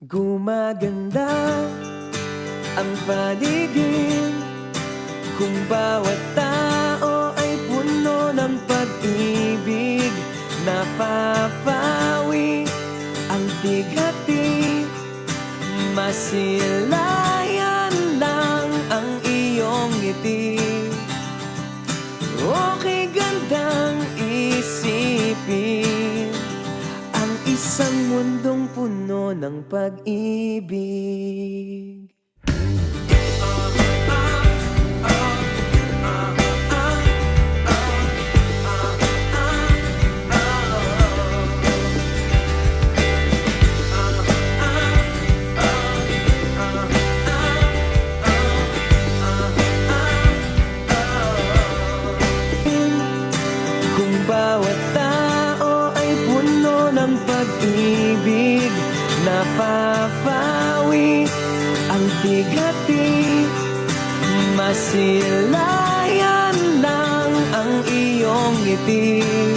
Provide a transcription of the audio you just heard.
Gumaganda ang paligid kung bawat tao ay puno ng pag-ibig. Napapawi ang tighati, masilayan lang ang iyong ngiti. Okay gandang isipin ang isang mundong puno ng pag-ibig. Kung bawat tao ay puno ng pag-ibig, napapawi ang tighati, masilayan lang ang iyong ngiti.